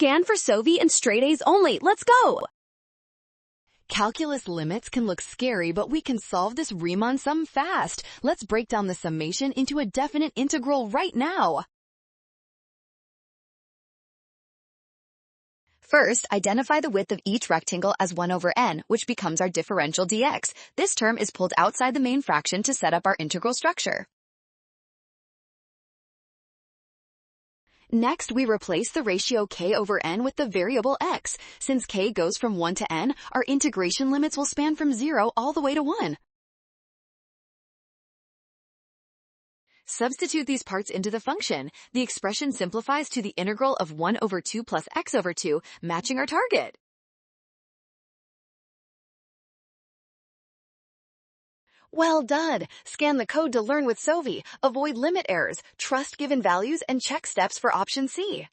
Scan for Sovi and straight A's only. Let's go! Calculus limits can look scary, but we can solve this Riemann sum fast. Let's break down the summation into a definite integral right now. First, identify the width of each rectangle as 1 over n, which becomes our differential dx. This term is pulled outside the main fraction to set up our integral structure. Next, we replace the ratio k over n with the variable x. Since k goes from 1 to n, our integration limits will span from 0 all the way to 1. Substitute these parts into the function. The expression simplifies to the integral of 1 over 2 plus x over 2, matching our target. Well done! Scan the code to learn with Sovi. Avoid limit errors, trust given values, and check steps for option C.